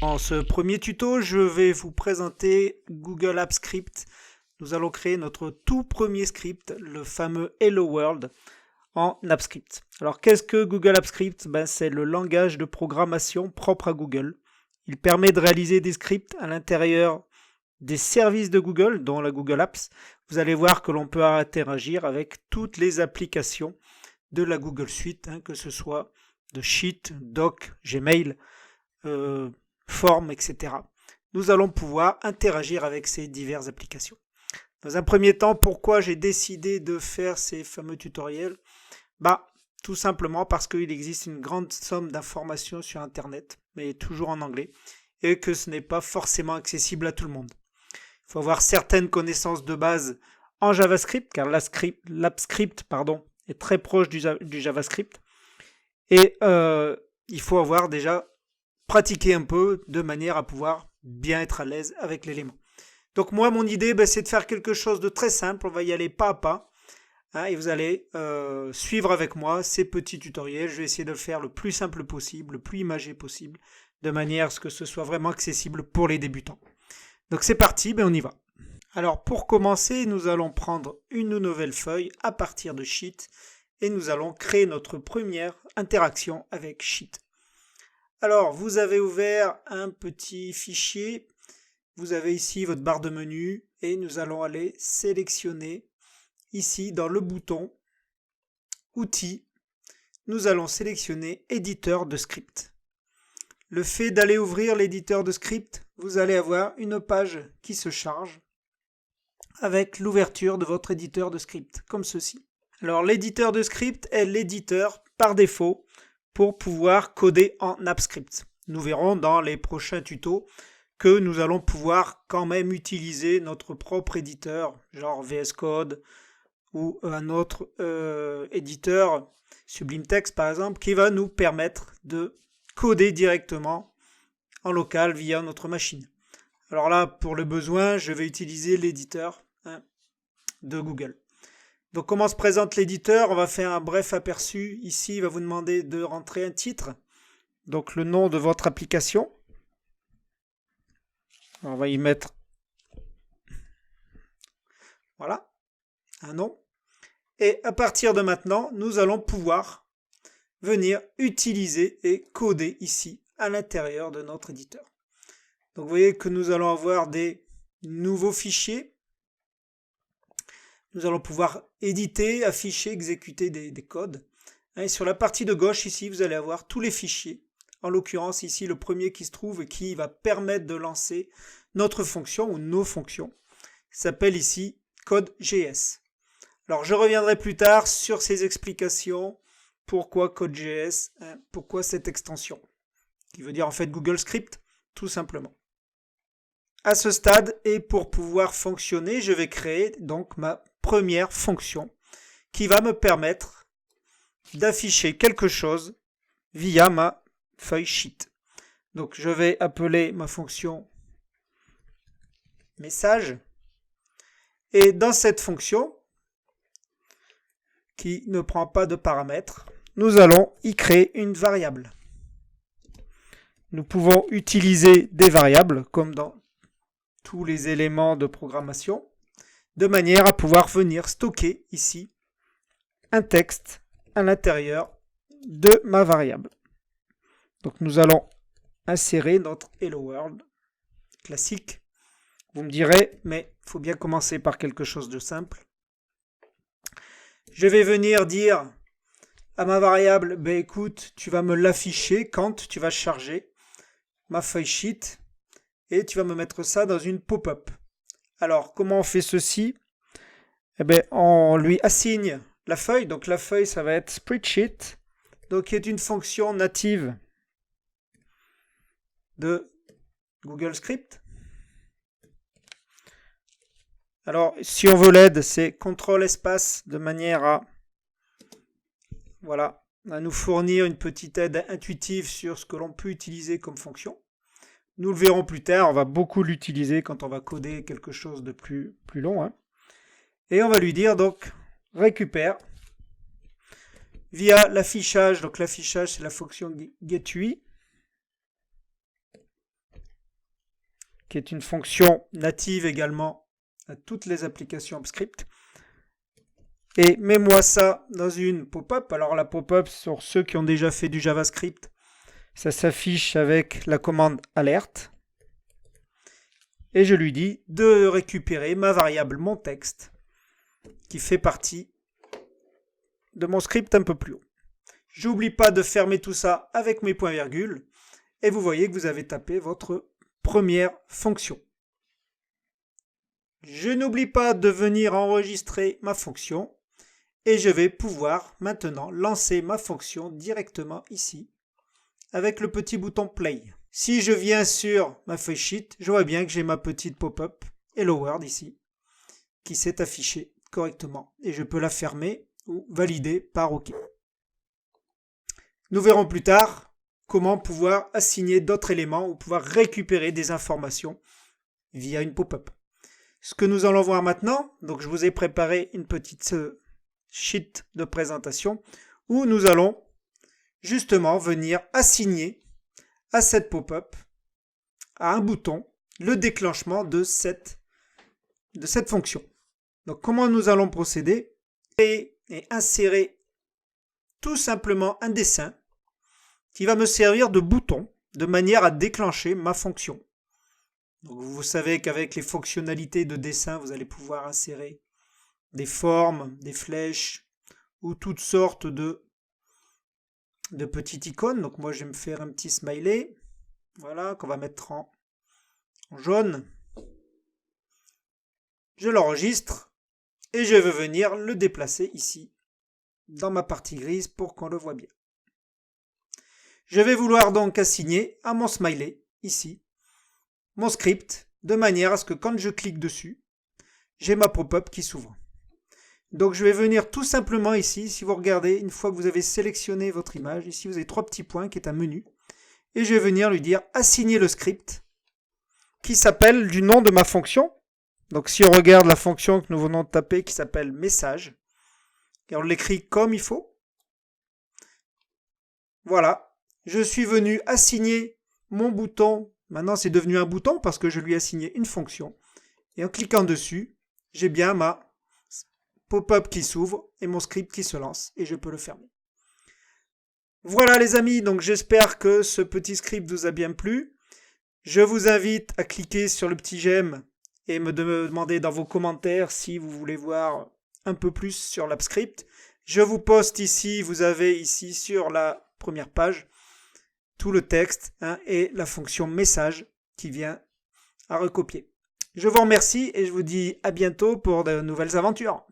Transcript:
Dans ce premier tuto, je vais vous présenter Google Apps Script. Nous allons créer notre tout premier script, le fameux Hello World, en AppScript. Alors qu'est-ce que Google Apps Script? C'est le langage de programmation propre à Google. Il permet de réaliser des scripts à l'intérieur des services de Google, dont la Google Apps. Vous allez voir que l'on peut interagir avec toutes les applications de la Google Suite, que ce soit de Sheet, Doc, Gmail, Form, etc. Nous allons pouvoir interagir avec ces diverses applications. Dans un premier temps, pourquoi j'ai décidé de faire ces fameux tutoriels? Tout simplement parce qu'il existe une grande somme d'informations sur Internet, mais toujours en anglais, et que ce n'est pas forcément accessible à tout le monde. Il faut avoir certaines connaissances de base en JavaScript, car l'AppScript est très proche du JavaScript, et il faut avoir déjà pratiqué un peu de manière à pouvoir bien être à l'aise avec l'élément. Donc moi, mon idée, c'est de faire quelque chose de très simple. On va y aller pas à pas. Et vous allez suivre avec moi ces petits tutoriels. Je vais essayer de le faire le plus simple possible, le plus imagé possible, de manière à ce que ce soit vraiment accessible pour les débutants. Donc c'est parti, on y va. Alors pour commencer, nous allons prendre une nouvelle feuille à partir de Sheet et nous allons créer notre première interaction avec Sheet. Alors vous avez ouvert un petit fichier. Vous avez ici votre barre de menu et nous allons aller sélectionner ici dans le bouton Outils. Nous allons sélectionner Éditeur de script. Le fait d'aller ouvrir l'éditeur de script, vous allez avoir une page qui se charge avec l'ouverture de votre éditeur de script, comme ceci. Alors l'éditeur de script est l'éditeur par défaut pour pouvoir coder en AppScript. Nous verrons dans les prochains tutos que nous allons pouvoir quand même utiliser notre propre éditeur, genre VS Code ou un autre éditeur, Sublime Text par exemple, qui va nous permettre de coder directement en local via notre machine. Alors là, pour le besoin, je vais utiliser l'éditeur de Google. Donc comment se présente l'éditeur? On va faire un bref aperçu. Ici, il va vous demander de rentrer un titre, donc le nom de votre application. On va y mettre, voilà, un nom. Et à partir de maintenant, nous allons pouvoir venir utiliser et coder ici à l'intérieur de notre éditeur. Donc vous voyez que nous allons avoir des nouveaux fichiers. Nous allons pouvoir éditer, afficher, exécuter des codes. Et sur la partie de gauche ici, vous allez avoir tous les fichiers. En l'occurrence ici, le premier qui se trouve et qui va permettre de lancer notre fonction ou nos fonctions s'appelle ici Code.js. Alors je reviendrai plus tard sur ces explications. Pourquoi Code.js? Pourquoi cette extension? Qui veut dire en fait Google Script, tout simplement. À ce stade, et pour pouvoir fonctionner, je vais créer donc ma première fonction qui va me permettre d'afficher quelque chose via ma feuille Sheet. Donc je vais appeler ma fonction message et dans cette fonction qui ne prend pas de paramètres, nous allons y créer une variable. Nous pouvons utiliser des variables comme dans tous les éléments de programmation de manière à pouvoir venir stocker ici un texte à l'intérieur de ma variable. Donc nous allons insérer notre Hello World classique. Vous me direz, mais il faut bien commencer par quelque chose de simple. Je vais venir dire à ma variable, écoute, tu vas me l'afficher quand tu vas charger ma feuille Sheet et tu vas me mettre ça dans une pop-up. Alors, comment on fait ceci? On lui assigne la feuille. Donc la feuille, ça va être Spreadsheet, donc qui est une fonction native de Google Script. Alors, si on veut l'aide, c'est CTRL espace de manière à nous fournir une petite aide intuitive sur ce que l'on peut utiliser comme fonction. Nous le verrons plus tard, on va beaucoup l'utiliser quand on va coder quelque chose de plus long. Et on va lui dire donc récupère via l'affichage. Donc l'affichage, c'est la fonction getUI. qui est une fonction native également à toutes les applications AppScript. Et mets-moi ça dans une pop-up. Alors la pop-up, sur ceux qui ont déjà fait du JavaScript, ça s'affiche avec la commande alerte. Et je lui dis de récupérer ma variable mon texte qui fait partie de mon script un peu plus haut. J'oublie pas de fermer tout ça avec mes points-virgules. Et vous voyez que vous avez tapé votre première fonction. Je n'oublie pas de venir enregistrer ma fonction. Et je vais pouvoir maintenant lancer ma fonction directement ici avec le petit bouton play. Si je viens sur ma feuille sheet, je vois bien que j'ai ma petite pop-up Hello World ici qui s'est affichée correctement et je peux la fermer ou valider par OK. Nous verrons plus tard comment pouvoir assigner d'autres éléments ou pouvoir récupérer des informations via une pop-up. Ce que nous allons voir maintenant, donc je vous ai préparé une petite sheet de présentation où nous allons justement venir assigner à cette pop-up, à un bouton, le déclenchement de cette fonction. Donc comment nous allons procéder? Et insérer tout simplement un dessin qui va me servir de bouton de manière à déclencher ma fonction. Donc vous savez qu'avec les fonctionnalités de dessin, vous allez pouvoir insérer des formes, des flèches ou toutes sortes de petites icônes. Donc moi je vais me faire un petit smiley, voilà, qu'on va mettre en jaune. Je l'enregistre et je veux venir le déplacer ici dans ma partie grise pour qu'on le voit bien. Je vais vouloir donc assigner à mon smiley ici mon script de manière à ce que quand je clique dessus, j'ai ma pop-up qui s'ouvre. Donc je vais venir tout simplement ici, si vous regardez, une fois que vous avez sélectionné votre image, ici vous avez 3 petits points qui est un menu, et je vais venir lui dire assigner le script qui s'appelle du nom de ma fonction. Donc si on regarde la fonction que nous venons de taper qui s'appelle message, et on l'écrit comme il faut, voilà, je suis venu assigner mon bouton, maintenant c'est devenu un bouton parce que je lui ai assigné une fonction, et en cliquant dessus, j'ai bien ma pop-up qui s'ouvre et mon script qui se lance et je peux le fermer. Voilà les amis, donc j'espère que ce petit script vous a bien plu. Je vous invite à cliquer sur le petit j'aime et me demander dans vos commentaires si vous voulez voir un peu plus sur l'AppScript. Je vous poste ici, vous avez ici sur la première page tout le texte et la fonction message qui vient à recopier. Je vous remercie et je vous dis à bientôt pour de nouvelles aventures.